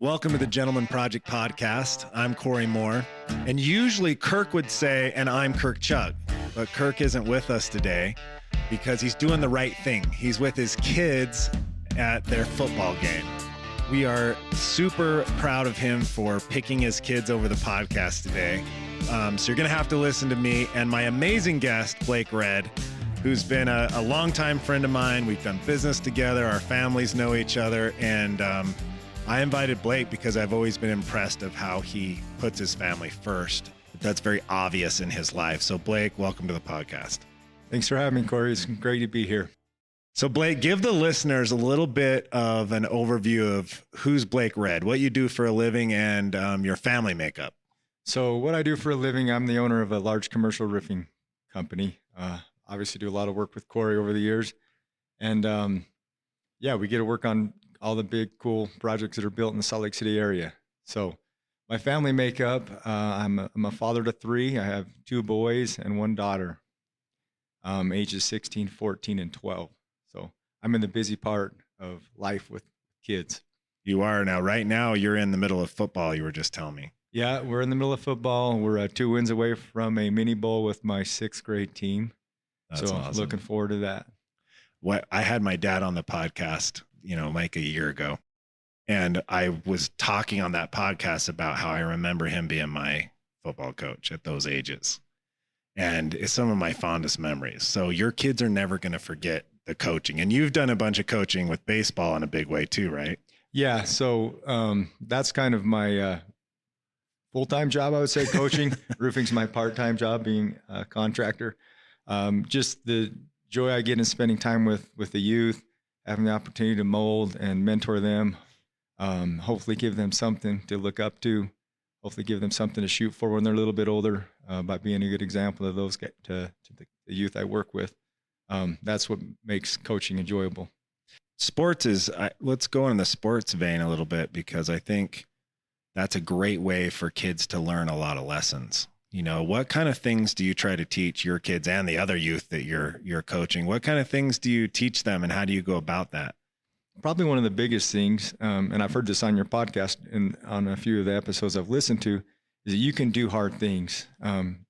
Welcome to the Gentleman Project podcast. I'm Cory Moore, and usually Kirk would say, and I'm Kirk Chug, but Kirk isn't with us today because he's doing the right thing. He's with his kids at their football game. We are super proud of him for picking his kids over the podcast today. So you're going to have to listen to me and my amazing guest, Blake Red, who's been a longtime friend of mine. We've done business together. Our families know each other, and I invited Blake because I've always been impressed of how he puts his family first. That's very obvious in his life. So Blake, welcome to the podcast. Thanks for having me, Cory. It's great to be here. So Blake, give the listeners a little bit of an overview of who's Blake Red, what you do for a living, and your family makeup. So what I do for a living, I'm the owner of a large commercial roofing company. Obviously do a lot of work with Cory over the years. And we get to work on all the big, cool projects that are built in the Salt Lake City area. So my family makeup, I'm a father to three. I have two boys and one daughter, ages 16, 14, and 12. So I'm in the busy part of life with kids. You are now. Right now, you're in the middle of football, you were just telling me. Yeah, we're in the middle of football. We're 2 wins away from a mini bowl with my 6th grade team. That's awesome. Looking forward to that. I had my dad on the podcast, like a year ago. And I was talking on that podcast about how I remember him being my football coach at those ages. And it's some of my fondest memories. So your kids are never going to forget the coaching. And you've done a bunch of coaching with baseball in a big way too, right? Yeah. So that's kind of my full-time job, I would say, coaching. Roofing's my part-time job, being a contractor. Just the joy I get in spending time with the youth, having the opportunity to mold and mentor them, hopefully give them something to look up to, hopefully give them something to shoot for when they're a little bit older, by being a good example of those to the youth I work with. That's what makes coaching enjoyable. Sports let's go in the sports vein a little bit, because I think that's a great way for kids to learn a lot of lessons. What kind of things do you try to teach your kids and the other youth that you're coaching? What kind of things do you teach them, and how do you go about that? Probably one of the biggest things, and I've heard this on your podcast and on a few of the episodes I've listened to, is that you can do hard things.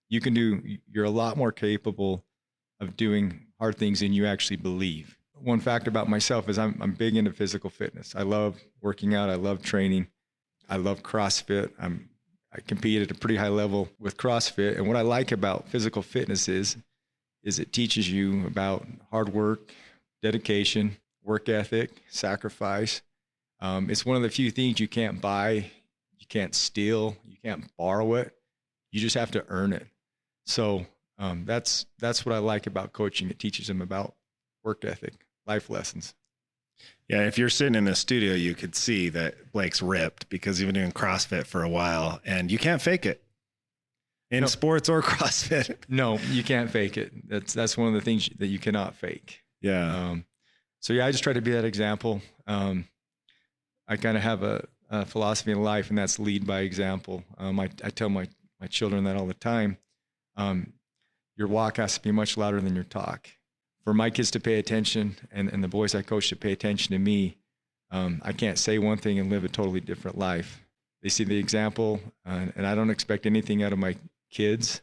You're a lot more capable of doing hard things than you actually believe. One fact about myself is I'm big into physical fitness. I love working out. I love training. I love CrossFit. I compete at a pretty high level with CrossFit. And what I like about physical fitness is it teaches you about hard work, dedication, work ethic, sacrifice. It's one of the few things you can't buy, you can't steal, you can't borrow it. You just have to earn it. So that's what I like about coaching. It teaches them about work ethic, life lessons. Yeah, if you're sitting in the studio, you could see that Blake's ripped because he's been doing CrossFit for a while, and you can't fake it in sports or CrossFit. No, you can't fake it. That's one of the things that you cannot fake. Yeah. I just try to be that example. I kind of have a philosophy in life, and that's lead by example. I tell my children that all the time. Your walk has to be much louder than your talk. For my kids to pay attention and the boys I coach to pay attention to me, I can't say one thing and live a totally different life. They see the example, and I don't expect anything out of my kids,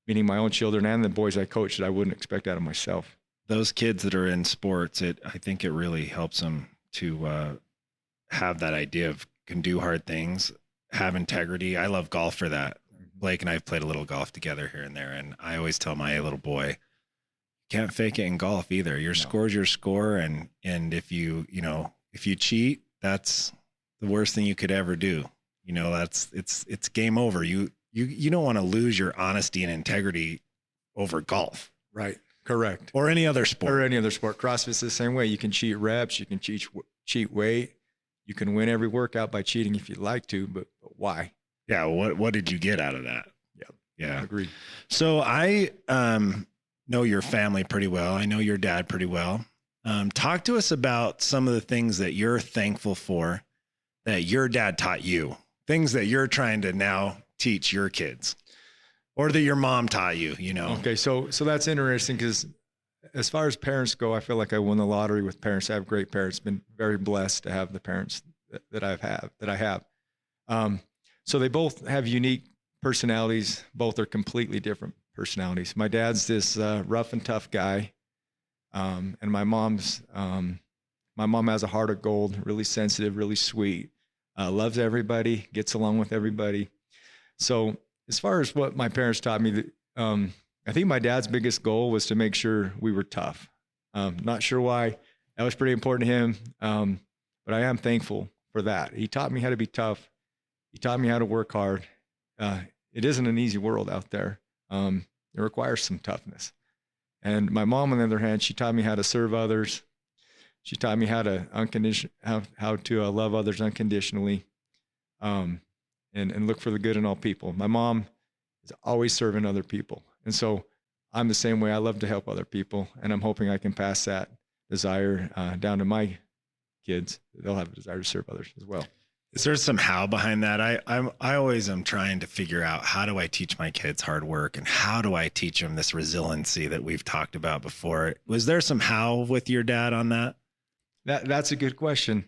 meaning my own children and the boys I coach, that I wouldn't expect out of myself. Those kids that are in sports, I think it really helps them to have that idea of can do hard things, have integrity. I love golf for that. Blake and I have played a little golf together here and there, and I always tell my little boy, can't fake it in golf either. Your score's your score. And if you cheat, that's the worst thing you could ever do. It's game over. You don't want to lose your honesty and integrity over golf. Right. Correct. Or any other sport. CrossFit's the same way. You can cheat reps. You can cheat weight. You can win every workout by cheating if you'd like to, but why? Yeah. What did you get out of that? Yep. Yeah. Agreed. So I, know your family pretty well. I know your dad pretty well. Talk to us about some of the things that you're thankful for that your dad taught you, things that you're trying to now teach your kids, or that your mom taught you, Okay. So that's interesting, because as far as parents go, I feel like I won the lottery with parents. I have great parents. Been very blessed to have the parents that I have. So they both have unique personalities. Both are completely different personalities. My dad's this rough and tough guy, and my mom has a heart of gold, really sensitive, really sweet, loves everybody, gets along with everybody. So as far as what my parents taught me, I think my dad's biggest goal was to make sure we were tough. Not sure why. That was pretty important to him, but I am thankful for that. He taught me how to be tough. He taught me how to work hard. It isn't an easy world out there. It requires some toughness. And my mom, on the other hand, she taught me how to serve others. She taught me how to love others unconditionally, and look for the good in all people. My mom is always serving other people, and so I'm the same way. I love to help other people, and I'm hoping I can pass that desire down to my kids. They'll have a desire to serve others as well. Is there some how behind that? I always am trying to figure out, how do I teach my kids hard work, and how do I teach them this resiliency that we've talked about before? Was there some how with your dad on that? That's a good question.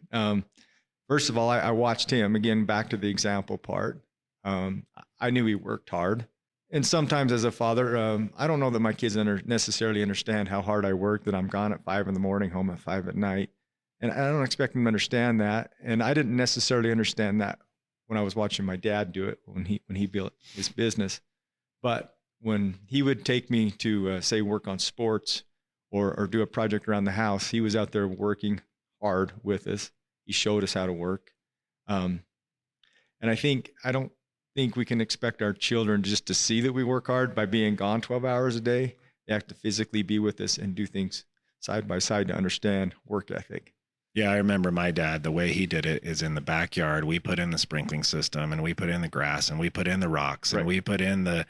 First of all, I watched him, again, back to the example part. I knew he worked hard. And sometimes as a father, I don't know that my kids necessarily understand how hard I work, that I'm gone at 5 a.m, home at 5 p.m. And I don't expect them to understand that. And I didn't necessarily understand that when I was watching my dad do it, when he built his business. But when he would take me to, say, work on sports or do a project around the house, he was out there working hard with us. He showed us how to work. And I don't think we can expect our children just to see that we work hard by being gone 12 hours a day. They have to physically be with us and do things side by side to understand work ethic. Yeah, I remember my dad, the way he did it is in the backyard. We put in the sprinkling system, and we put in the grass, and we put in the rocks, and we put in the,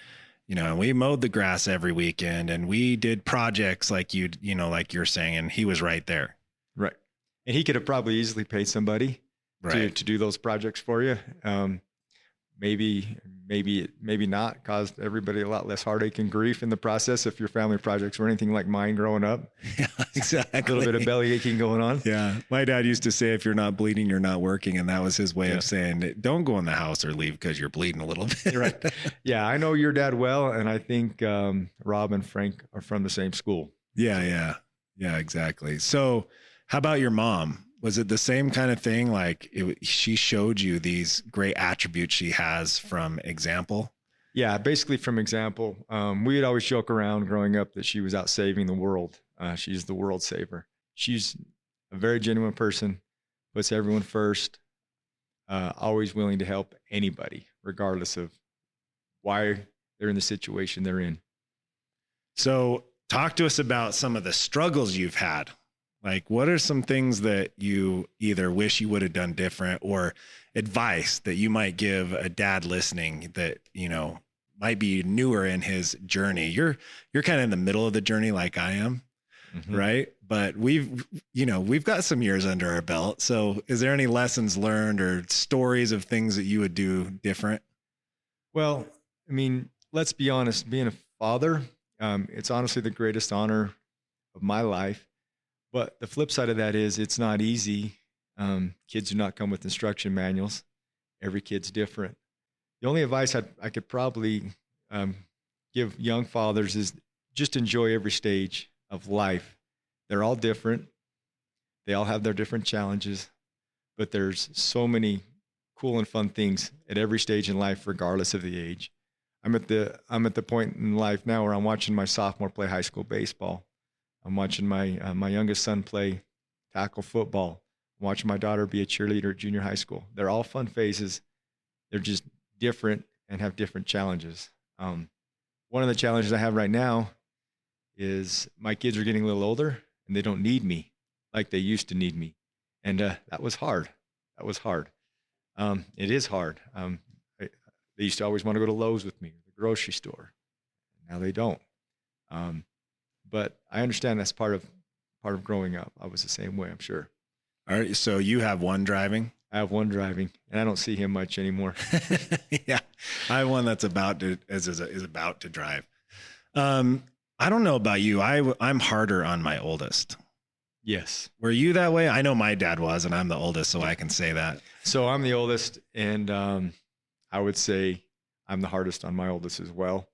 we mowed the grass every weekend, and we did projects like like you're saying, and he was right there. Right. And he could have probably easily paid somebody to do those projects for you. Maybe not, caused everybody a lot less heartache and grief in the process if your family projects were anything like mine growing up. Yeah, exactly. A little bit of belly aching going on. Yeah. My dad used to say, if you're not bleeding, you're not working. And that was his way of saying, don't go in the house or leave because you're bleeding a little bit. Right. Yeah. I know your dad well. And I think Rob and Frank are from the same school. Yeah, exactly. So how about your mom? Was it the same kind of thing? Like she showed you these great attributes she has from example? Yeah, basically from example. We'd always joke around growing up that she was out saving the world. She's the world saver. She's a very genuine person, puts everyone first, always willing to help anybody, regardless of why they're in the situation they're in. So talk to us about some of the struggles you've had. Like, what are some things that you either wish you would have done different, or advice that you might give a dad listening that, might be newer in his journey? You're kind of in the middle of the journey like I am, right? But we've got some years under our belt. So is there any lessons learned or stories of things that you would do different? Well, I mean, let's be honest, being a father, it's honestly the greatest honor of my life. But the flip side of that is it's not easy. Kids do not come with instruction manuals. Every kid's different. The only advice I could probably give young fathers is just enjoy every stage of life. They're all different. They all have their different challenges, but there's so many cool and fun things at every stage in life, regardless of the age. I'm at the point in life now where I'm watching my sophomore play high school baseball. I'm watching my youngest son play tackle football. I'm watching my daughter be a cheerleader at junior high school. They're all fun phases. They're just different and have different challenges. One of the challenges I have right now is my kids are getting a little older and they don't need me like they used to need me. And that was hard. It is hard. They used to always want to go to Lowe's with me, the grocery store. Now they don't. But I understand that's part of growing up. I was the same way, I'm sure. All right. So you have one driving? I have one driving, and I don't see him much anymore. Yeah. I have one that's about to drive. I don't know about you. I'm harder on my oldest. Yes. Were you that way? I know my dad was, and I'm the oldest, so I can say that. So I'm the oldest, and I would say I'm the hardest on my oldest as well.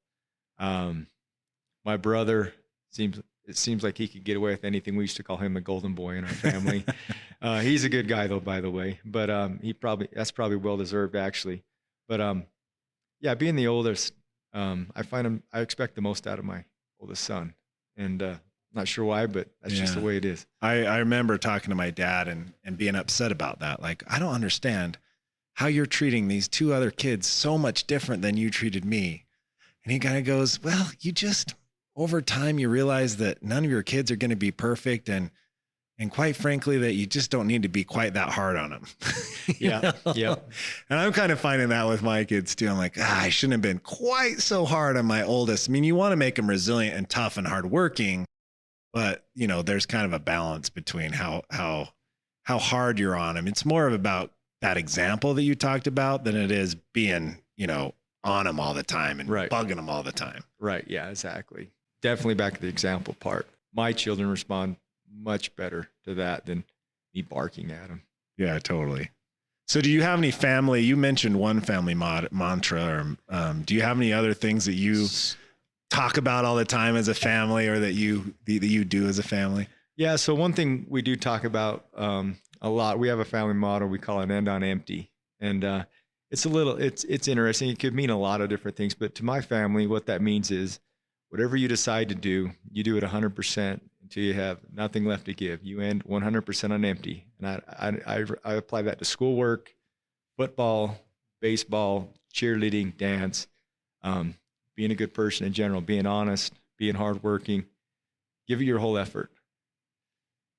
My brother seems like he could get away with anything. We used to call him the golden boy in our family. He's a good guy though, by the way, but that's probably well deserved actually. But yeah, being the oldest, I expect the most out of my oldest son, and not sure why, but that's just the way it is. I remember talking to my dad and being upset about that. Like, I don't understand how you're treating these two other kids so much different than you treated me. And he kind of goes, well, over time, you realize that none of your kids are going to be perfect. And quite frankly, that you just don't need to be quite that hard on them. Yeah. Yeah. And I'm kind of finding that with my kids too. I'm like, I shouldn't have been quite so hard on my oldest. I mean, you want to make them resilient and tough and hardworking, but there's kind of a balance between how hard you're on them. It's more of about that example that you talked about than it is being, on them all the time and bugging them all the time. Right. Yeah, exactly. Definitely back to the example part. My children respond much better to that than me barking at them. Yeah, totally. So do you have any family, you mentioned one family mantra, or do you have any other things that you talk about all the time as a family, or that you do as a family? Yeah. So one thing we do talk about a lot, we have a family motto, we call it end on empty. And it's interesting. It could mean a lot of different things, but to my family, what that means is whatever you decide to do, you do it 100% until you have nothing left to give. You end 100% on empty. And I apply that to schoolwork, football, baseball, cheerleading, dance, being a good person in general, being honest, being hardworking, give it your whole effort.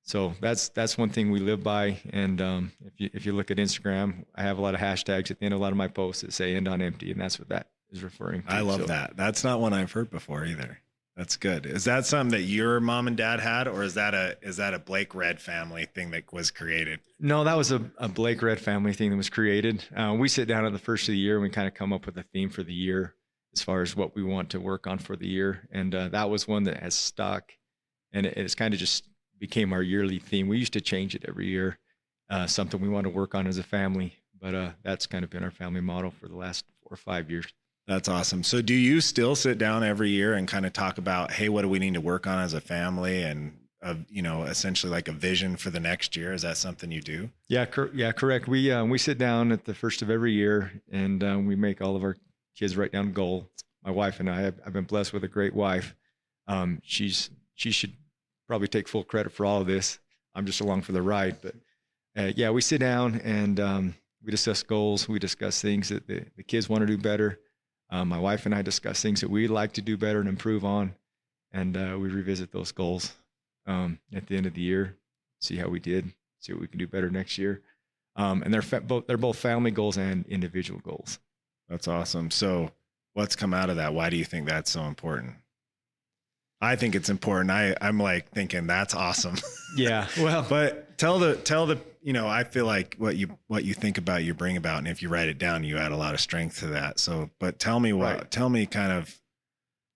So that's one thing we live by. And if you look at Instagram, I have a lot of hashtags at the end of a lot of my posts that say end on empty. And that's what that is referring to. I love that. That's not one I've heard before either. That's good. Is that something that your mom and dad had, or is that a Blake Red family thing that was created? No, that was a Blake Red family thing that was created. We sit down at the first of the year and we kind of come up with a theme for the year as far as what we want to work on for the year. And that was one that has stuck, and it's kind of just became our yearly theme. We used to change it every year, something we want to work on as a family, but that's kind of been our family model for the last 4 or 5 years. That's awesome. So do you still sit down every year and kind of talk about, hey, what do we need to work on as a family, and essentially like a vision for the next year? Is that something you do? Yeah, correct. We sit down at the first of every year, and we make all of our kids write down goals. My wife and I've been blessed with a great wife. She should probably take full credit for all of this. I'm just along for the ride, but we sit down and we discuss goals. We discuss things that the kids want to do better. My wife and I discuss things that we'd like to do better and improve on, and we revisit those goals at the end of the year, see how we did, see what we can do better next year. And they're both family goals and individual goals. That's awesome. So what's come out of that? Why do you think that's so important? I think it's important. I'm like thinking that's awesome. Yeah. Well, but tell the, I feel like what you think about, you bring about, and if you write it down, you add a lot of strength to that. So, but tell me kind of,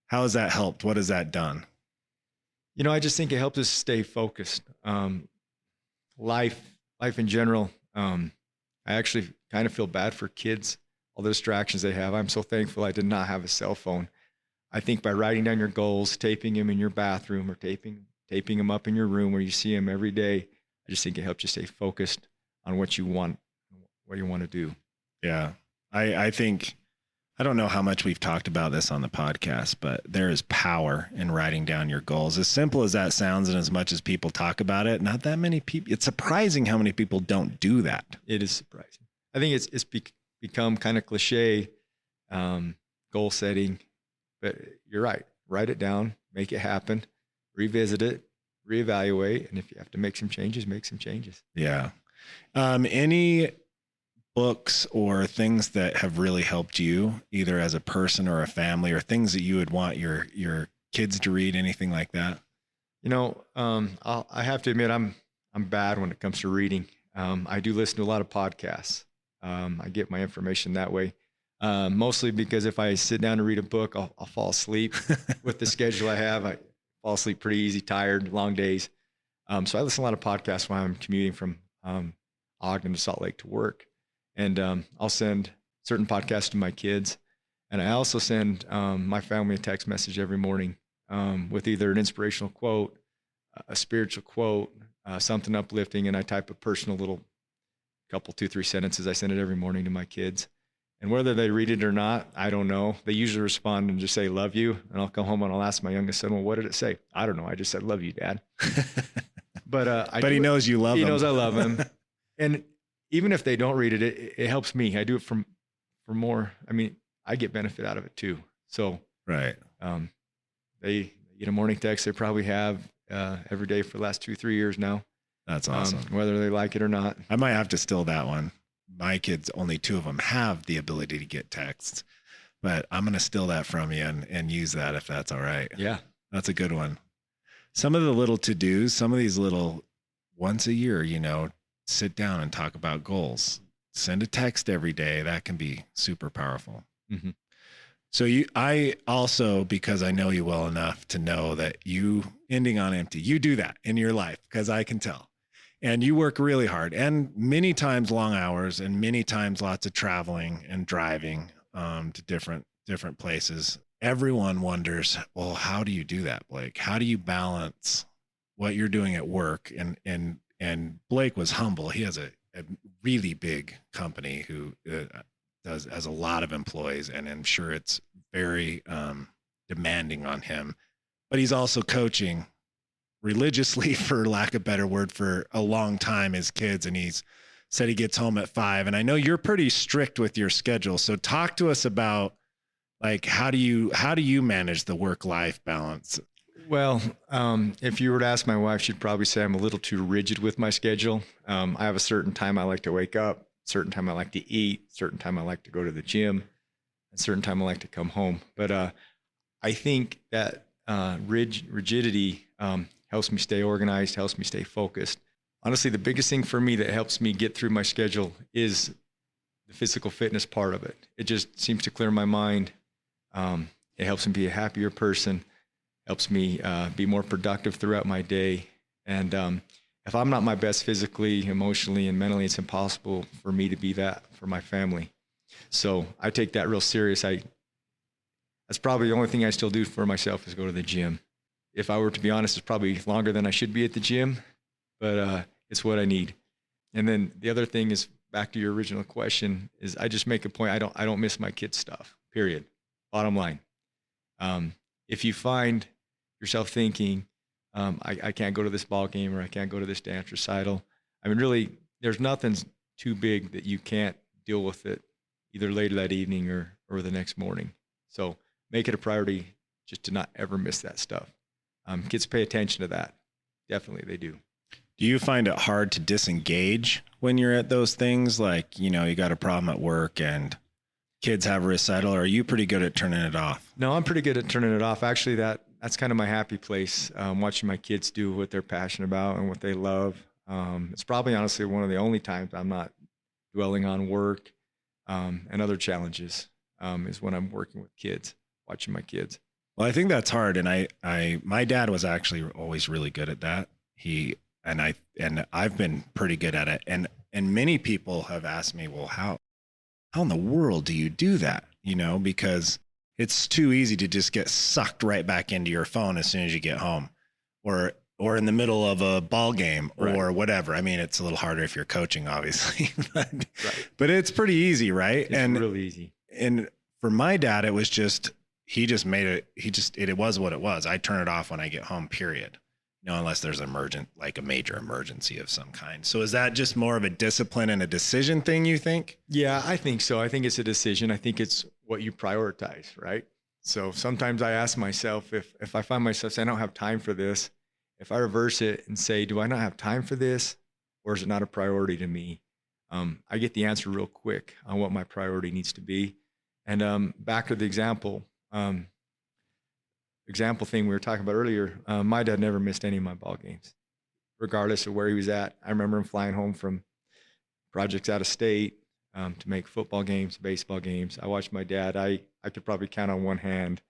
how has that helped? What has that done? I just think it helps us stay focused. Life in general. I actually kind of feel bad for kids, all the distractions they have. I'm so thankful I did not have a cell phone. I think by writing down your goals, taping them in your bathroom, or taping them up in your room where you see them every day, I just think it helps you stay focused on what you want to do. Yeah. I think, I don't know how much we've talked about this on the podcast, but there is power in writing down your goals. As simple as that sounds, and as much as people talk about it, not that many people, it's surprising how many people don't do that. It is surprising. I think it's become kind of cliche, goal setting. But you're right. Write it down, make it happen, revisit it, reevaluate. And if you have to make some changes, make some changes. Yeah. Any books or things that have really helped you, either as a person or a family, or things that you would want your kids to read, anything like that? I have to admit, I'm bad when it comes to reading. I do listen to a lot of podcasts. I get my information that way. Mostly because if I sit down to read a book, I'll fall asleep with the schedule I have. I fall asleep pretty easy, tired, long days. So I listen to a lot of podcasts while I'm commuting from Ogden to Salt Lake to work. And I'll send certain podcasts to my kids. And I also send my family a text message every morning with either an inspirational quote, a spiritual quote, something uplifting, and I type a personal little couple, 2-3 sentences. I send it every morning to my kids. And whether they read it or not, I don't know. They usually respond and just say, love you. And I'll come home and I'll ask my youngest son, well, what did it say? I don't know. I just said, love you, Dad. But he knows you love him. He knows I love him. And even if they don't read it, it helps me. I do it for more. I mean, I get benefit out of it too. So right. They get a morning text. They probably have every day for the last 2-3 years now. That's awesome. Whether they like it or not. I might have to steal that one. My kids, only 2 of them have the ability to get texts, but I'm going to steal that from you and use that if that's all right. Yeah. That's a good one. Some of the little to-dos, some of these little once a year, sit down and talk about goals. Send a text every day. That can be super powerful. Mm-hmm. So I also, because I know you well enough to know that you ending on empty, you do that in your life because I can tell. And you work really hard and many times long hours and many times lots of traveling and driving to different places. Everyone wonders, well, how do you do that, Blake? How do you balance what you're doing at work? And Blake was humble. He has a really big company who has a lot of employees, and I'm sure it's very demanding on him. But he's also coaching religiously, for lack of a better word, for a long time his kids, and he's said he gets home at 5. And I know you're pretty strict with your schedule. So talk to us about like how do you manage the work-life balance? Well, if you were to ask my wife, she'd probably say I'm a little too rigid with my schedule. I have a certain time I like to wake up, certain time I like to eat, certain time I like to go to the gym, a certain time I like to come home. But I think that rigidity helps me stay organized, helps me stay focused. Honestly, the biggest thing for me that helps me get through my schedule is the physical fitness part of it. It just seems to clear my mind. It helps me be a happier person, helps me be more productive throughout my day. And if I'm not my best physically, emotionally, and mentally, it's impossible for me to be that for my family. So I take that real serious. That's probably the only thing I still do for myself is go to the gym. If I were to be honest, it's probably longer than I should be at the gym, but it's what I need. And then the other thing is, back to your original question, is I just make a point. I don't miss my kids' stuff, period. Bottom line. If you find yourself thinking, I can't go to this ball game or I can't go to this dance recital, I mean, really, there's nothing too big that you can't deal with it either later that evening or the next morning. So make it a priority just to not ever miss that stuff. Kids pay attention to that. Definitely they do. Do you find it hard to disengage when you're at those things? Like, you got a problem at work and kids have a recital, or are you pretty good at turning it off? No, I'm pretty good at turning it off. Actually, that's kind of my happy place, watching my kids do what they're passionate about and what they love. It's probably honestly one of the only times I'm not dwelling on work and other challenges is when I'm working with kids, watching my kids. Well, I think that's hard. And my dad was actually always really good at that. I've been pretty good at it. And many people have asked me, well, how in the world do you do that? Because it's too easy to just get sucked right back into your phone as soon as you get home or in the middle of a ball game or right. Whatever. I mean, it's a little harder if you're coaching, obviously, right. But it's pretty easy, right? It's really easy. And for my dad, it was just, he just made it, it was what it was. I turn it off when I get home, period. Unless there's a major emergency of some kind. So is that just more of a discipline and a decision thing, you think? Yeah, I think so. I think it's a decision. I think it's what you prioritize, right? So sometimes I ask myself, if I find myself saying I don't have time for this, if I reverse it and say, do I not have time for this, or is it not a priority to me? I get the answer real quick on what my priority needs to be. And back to the example thing we were talking about earlier, my dad never missed any of my ball games, regardless of where he was at. I remember him flying home from projects out of state to make football games, baseball games. I watched my dad. I could probably count on one hand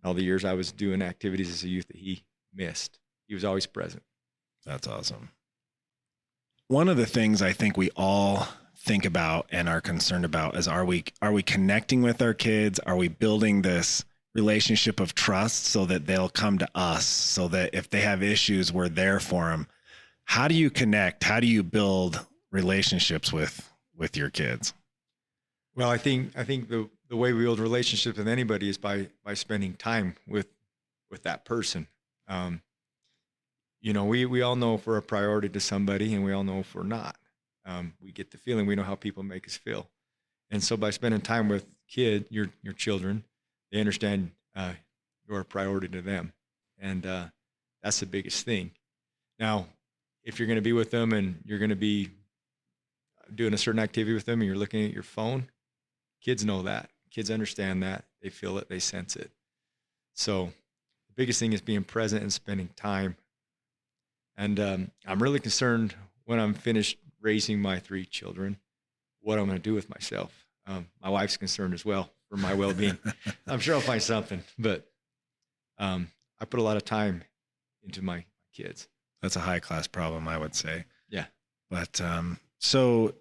all the years I was doing activities as a youth that he missed. He was always present. That's awesome. One of the things I think we all think about and are concerned about is, are we connecting with our kids? Are we building this relationship of trust so that they'll come to us, so that if they have issues, we're there for them? How do you connect? How do you build relationships with your kids? Well, I think the way we build relationships with anybody is by spending time with that person. We all know if we're a priority to somebody, and we all know if we're not. We get the feeling, we know how people make us feel. And so by spending time with your children, they understand you're a priority to them. And that's the biggest thing. Now, if you're going to be with them and you're going to be doing a certain activity with them and you're looking at your phone, kids know that. Kids understand that. They feel it. They sense it. So the biggest thing is being present and spending time. And I'm really concerned when I'm finished raising my 3 children, what I'm going to do with myself. My wife's concerned as well for my well-being. I'm sure I'll find something, but I put a lot of time into my kids. That's a high-class problem, I would say. Yeah. But so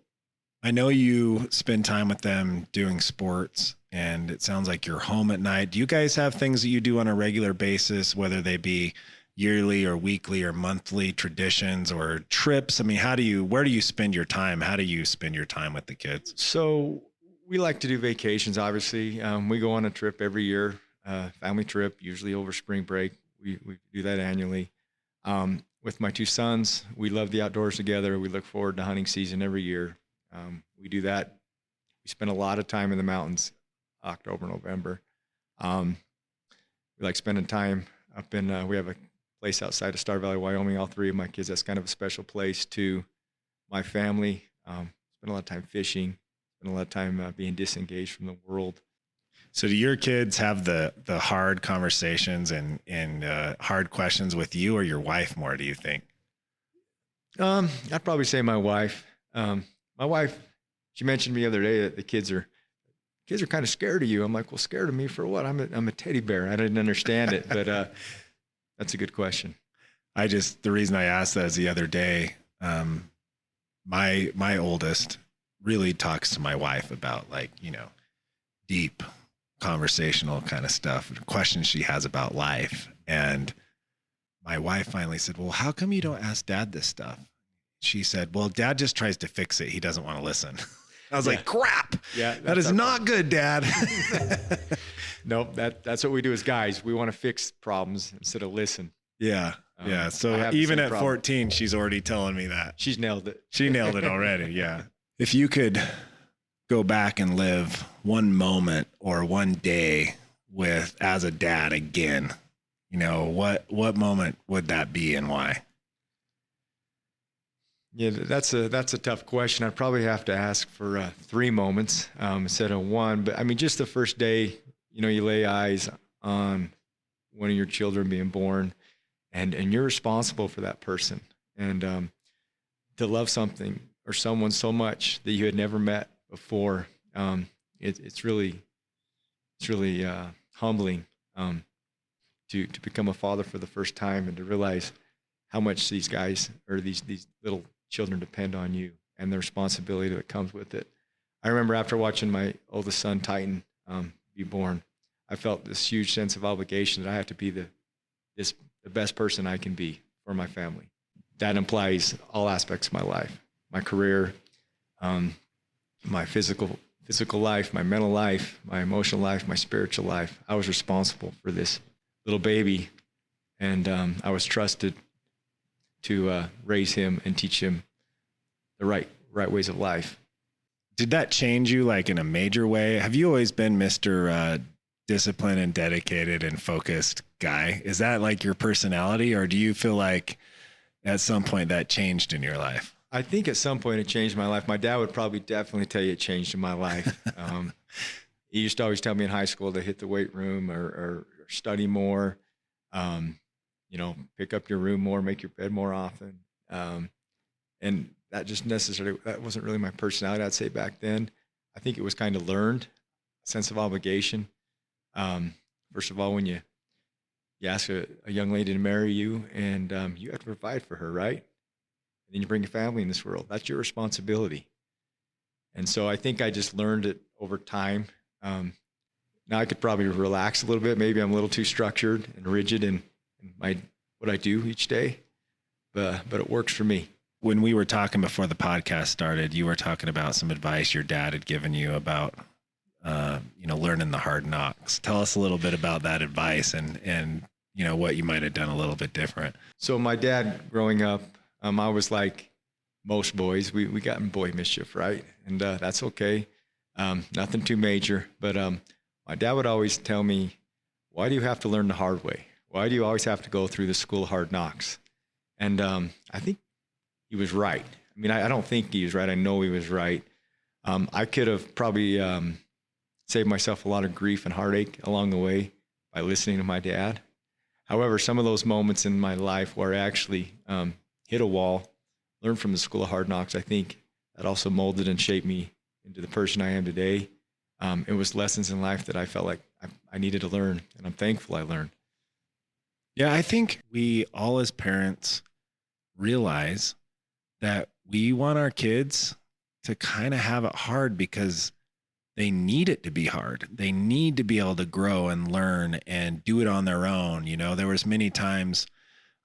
I know you spend time with them doing sports, and it sounds like you're home at night. Do you guys have things that you do on a regular basis, whether they be yearly or weekly or monthly traditions or trips? I mean, where do you spend your time? How do you spend your time with the kids? So we like to do vacations, obviously. We go on a trip every year, family trip, usually over spring break. We do that annually. With my 2 sons, we love the outdoors together. We look forward to hunting season every year. We do that. We spend a lot of time in the mountains, October, November. We like spending time up in, we have a place outside of Star Valley, Wyoming. All 3 of my kids, that's kind of a special place to my family. Spend a lot of time fishing, spend a lot of time being disengaged from the world. So do your kids have the hard conversations and hard questions with you or your wife more, do you think? I'd probably say my wife. My wife, she mentioned to me the other day that the kids are kind of scared of you. I'm like, well, scared of me for what? I'm a teddy bear. I didn't understand it, but that's a good question. The reason I asked that is the other day, my oldest really talks to my wife about, like, deep conversational kind of stuff, questions she has about life. And my wife finally said, well, how come you don't ask Dad this stuff? She said, well, Dad just tries to fix it. He doesn't want to listen. I was like, crap. Yeah, that is not good, Dad. Nope. That's what we do as guys. We want to fix problems instead of listen. Yeah. Yeah. So even at 14, she's already telling me that. She's nailed it. She nailed it already. Yeah. If you could go back and live one moment or one day as a dad again, what moment would that be and why? Yeah, that's a tough question. I'd probably have to ask for 3 moments instead of 1. But I mean, just the first day, you lay eyes on one of your children being born, and you're responsible for that person. And to love something or someone so much that you had never met before, it's really humbling to become a father for the first time and to realize how much these guys or these little children depend on you and the responsibility that comes with it. I remember after watching my oldest son, Titan, be born, I felt this huge sense of obligation that I have to be the best person I can be for my family. That implies all aspects of my life, my career, my physical life, my mental life, my emotional life, my spiritual life. I was responsible for this little baby, and I was trusted to raise him and teach him the right ways of life. Did that change you, like, in a major way? Have you always been Mr. Disciplined and dedicated and focused guy? Is that like your personality, or do you feel like at some point that changed in your life? I think at some point it changed my life. My dad would probably definitely tell you it changed in my life. He used to always tell me in high school to hit the weight room or study more, pick up your room more, make your bed more often. And that wasn't really my personality, I'd say, back then. I think it was kind of learned, a sense of obligation. First of all, when you you ask a young lady to marry you, and you have to provide for her, right? And then you bring a family in this world. That's your responsibility. And so I think I just learned it over time. Now I could probably relax a little bit. Maybe I'm a little too structured and rigid in what I do each day, but it works for me. When we were talking before the podcast started, you were talking about some advice your dad had given you about, learning the hard knocks. Tell us a little bit about that advice and what you might have done a little bit different. So my dad, growing up, I was like most boys. We got in boy mischief, right? And that's okay. Nothing too major. But my dad would always tell me, why do you have to learn the hard way? Why do you always have to go through the school of hard knocks? And I think he was right. I mean, I don't think he was right. I know he was right. I could have probably saved myself a lot of grief and heartache along the way by listening to my dad. However, some of those moments in my life where I actually hit a wall, learned from the school of hard knocks, I think that also molded and shaped me into the person I am today. It was lessons in life that I felt like I needed to learn, and I'm thankful I learned. Yeah, I think we all as parents realize that we want our kids to kind of have it hard because they need it to be hard. They need to be able to grow and learn and do it on their own. There was many times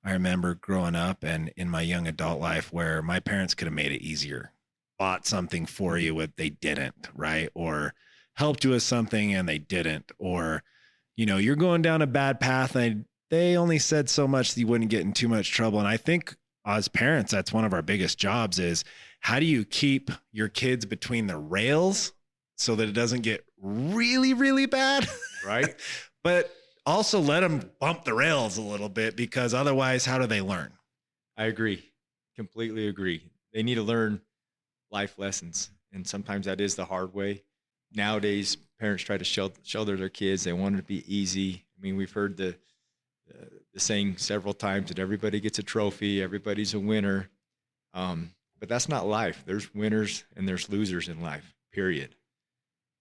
I remember growing up and in my young adult life where my parents could have made it easier, bought something for you if they didn't, right? Or helped you with something and they didn't. Or, you're going down a bad path and they only said so much that you wouldn't get in too much trouble. And I think as parents, that's one of our biggest jobs is how do you keep your kids between the rails so that it doesn't get really, really bad? Right. But also let them bump the rails a little bit, because otherwise, how do they learn? I agree. Completely agree. They need to learn life lessons. And sometimes that is the hard way. Nowadays, parents try to shelter their kids. They want it to be easy. I mean, we've heard the saying several times that everybody gets a trophy, everybody's a winner. But that's not life. There's winners and there's losers in life, period.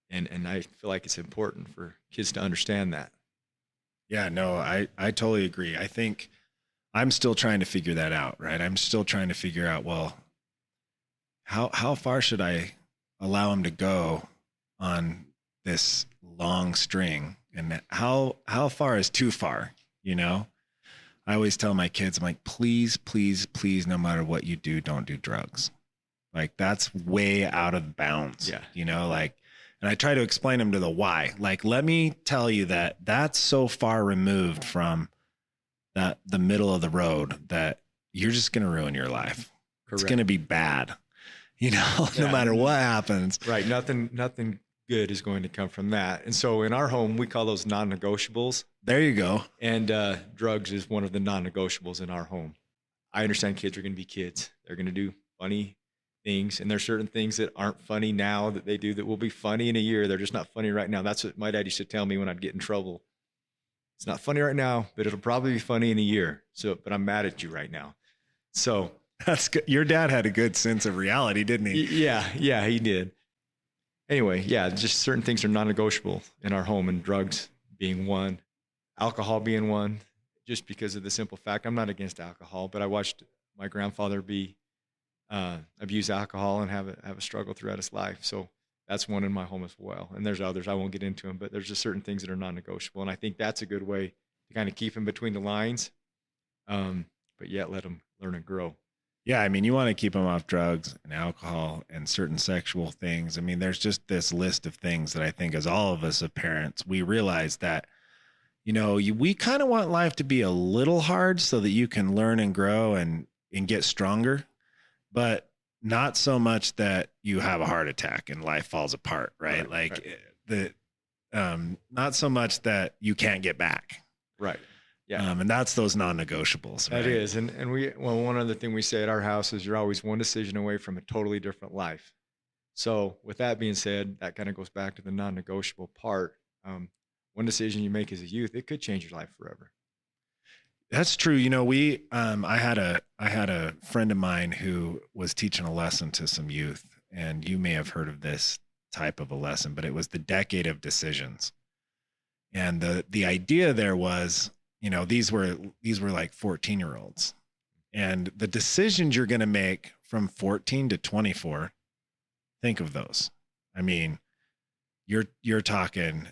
And I feel like it's important for kids to understand that. Yeah, no, I totally agree. I think I'm still trying to figure that out, right? I'm still trying to figure out, well, how far should I allow them to go on this long string? And how far is too far? I always tell my kids, I'm like, please, please, please, no matter what you do, don't do drugs. Like that's way out of bounds. Yeah. And I try to explain them to the why. Like, let me tell you that that's so far removed from the middle of the road that you're just going to ruin your life. Correct. It's going to be bad, no matter what happens. Right. Nothing good is going to come from that. And so in our home, we call those non-negotiables. There you go. And drugs is one of the non-negotiables in our home. I understand kids are going to be kids. They're going to do funny things, and there's certain things that aren't funny now that they do that will be funny in a year. They're just not funny right now. That's what my dad used to tell me when I'd get in trouble. It's not funny right now, but it'll probably be funny in a year. But I'm mad at you right now. So that's good. Your dad had a good sense of reality, didn't he? Yeah, he did. Anyway, yeah, just certain things are non-negotiable in our home, and drugs being one, alcohol being one, just because of the simple fact I'm not against alcohol, but I watched my grandfather abuse alcohol and have a struggle throughout his life. So that's one in my home as well. And there's others, I won't get into them, but there's just certain things that are non-negotiable. And I think that's a good way to kind of keep him between the lines, but yet let him learn and grow. Yeah. I mean, you want to keep them off drugs and alcohol and certain sexual things. I mean, there's just this list of things that I think as all of us as parents, we realize that, we kind of want life to be a little hard so that you can learn and grow and get stronger, but not so much that you have a heart attack and life falls apart, right? Not so much that you can't get back. Right. Yeah. And that's those non-negotiables. That right? is. And one other thing we say at our house is you're always one decision away from a totally different life. So with that being said, that kind of goes back to the non-negotiable part. One decision you make as a youth, it could change your life forever. That's true. I had a friend of mine who was teaching a lesson to some youth, and you may have heard of this type of a lesson, but it was the decade of decisions. And the idea there was, these were like 14-year-olds, and the decisions you're going to make from 14 to 24, think of those. I mean, you're talking,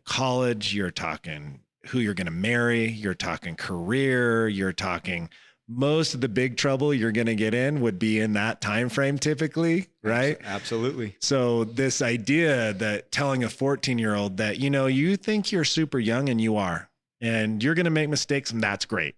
college, you're talking who you're going to marry, you're talking career, you're talking most of the big trouble you're going to get in would be in that time frame typically, right? Absolutely. So this idea that telling a 14-year-old that, you think you're super young, and you are, and you're going to make mistakes, and that's great.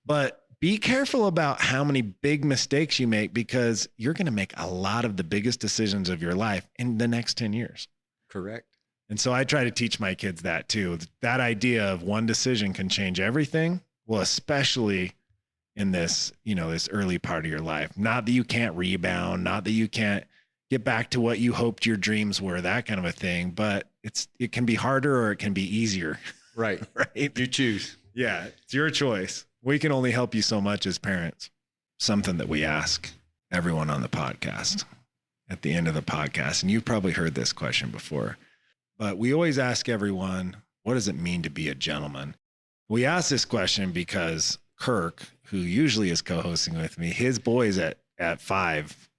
But be careful about how many big mistakes you make, because you're going to make a lot of the biggest decisions of your life in the next 10 years. Correct. And so I try to teach my kids that too. That idea of one decision can change everything. Well, especially in this, this early part of your life. Not that you can't rebound, not that you can't get back to what you hoped your dreams were, that kind of a thing, but it can be harder or it can be easier. Right. Right. You choose. Yeah. It's your choice. We can only help you so much as parents. Something that we ask everyone on the podcast at the end of the podcast, and you've probably heard this question before, but we always ask everyone, what does it mean to be a gentleman? We ask this question because Kirk, who usually is co-hosting with me, his boys at 5,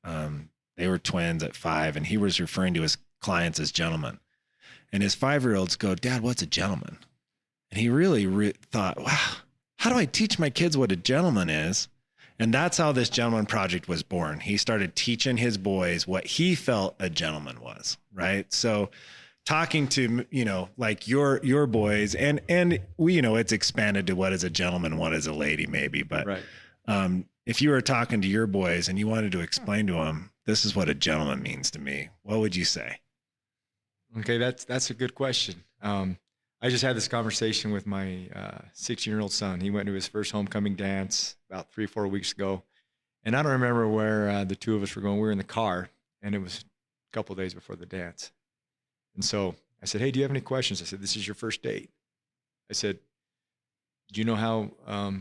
they were twins at 5, and he was referring to his clients as gentlemen. And his 5-year-olds go, Dad, what's a gentleman? And he really thought, wow, how do I teach my kids what a gentleman is? And that's how this gentleman project was born. He started teaching his boys what he felt a gentleman was, right? So talking to, like your boys, and we, it's expanded to what is a gentleman, what is a lady maybe, but right. If you were talking to your boys and you wanted to explain to them, this is what a gentleman means to me, what would you say? Okay. That's a good question. I just had this conversation with my 16-year-old son. He went to his first homecoming dance about 3-4 weeks ago. And I don't remember where the two of us were going. We were in the car, and it was a couple of days before the dance. And so I said, hey, do you have any questions? I said, this is your first date. I said, do you know how,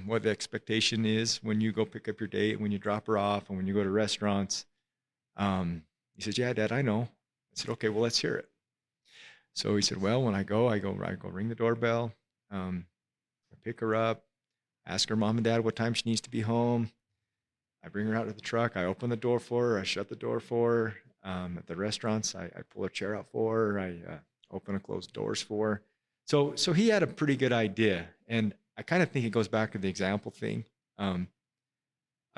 what the expectation is when you go pick up your date, when you drop her off, and when you go to restaurants? He said, yeah, Dad, I know. I said, okay, well, let's hear it. So he said, well, when I go ring the doorbell. I pick her up, ask her mom and dad what time she needs to be home. I bring her out to the truck. I open the door for her. I shut the door for her. At the restaurants, I pull a chair out for her. I open and close doors for her. So he had a pretty good idea. And I kind of think it goes back to the example thing. I've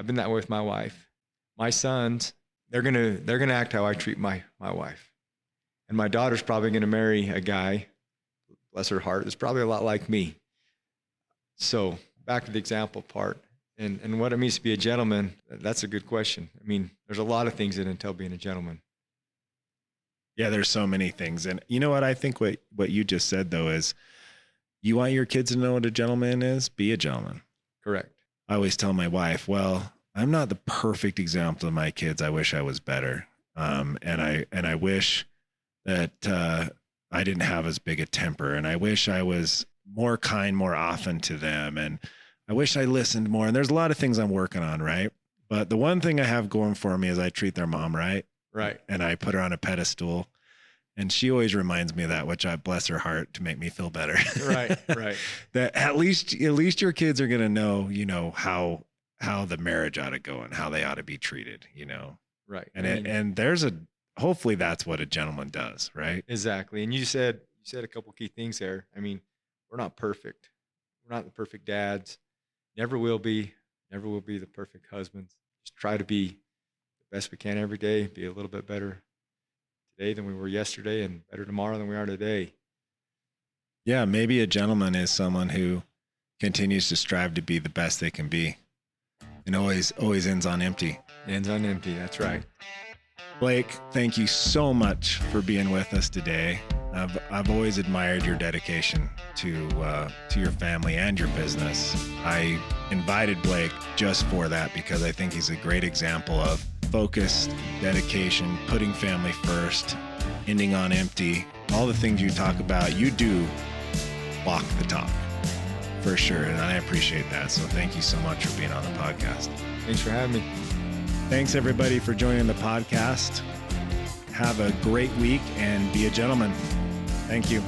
been that way with my wife. My sons, they're gonna act how I treat my wife. And my daughter's probably going to marry a guy, bless her heart, is probably a lot like me. So back to the example part and what it means to be a gentleman, that's a good question. I mean, there's a lot of things that entail being a gentleman. Yeah, there's so many things. And you know what? I think what you just said, though, is you want your kids to know what a gentleman is? Be a gentleman. Correct. I always tell my wife, well, I'm not the perfect example of my kids. I wish I was better. And I wish that I didn't have as big a temper, and I wish I was more kind more often to them, and I wish I listened more. And there's a lot of things I'm working on, right? But the one thing I have going for me is I treat their mom right. Right. And I put her on a pedestal, and she always reminds me of that, which I bless her heart to make me feel better. Right. That at least your kids are going to know, how the marriage ought to go and how they ought to be treated, Right. And there's hopefully that's what a gentleman does, right? Exactly. And you said a couple key things there. I mean, we're not perfect. We're not the perfect dads. Never will be the perfect husbands. Just try to be the best we can every day, be a little bit better today than we were yesterday, and better tomorrow than we are today. Yeah, maybe a gentleman is someone who continues to strive to be the best they can be and always ends on empty. Ends on empty, that's right. Blake, thank you so much for being with us today. I've always admired your dedication to your family and your business. I invited Blake just for that because I think he's a great example of focused dedication, putting family first, ending on empty. All the things you talk about, you do walk the talk for sure, and I appreciate that. So thank you so much for being on the podcast. Thanks for having me. Thanks everybody for joining the podcast. Have a great week and be a gentleman. Thank you.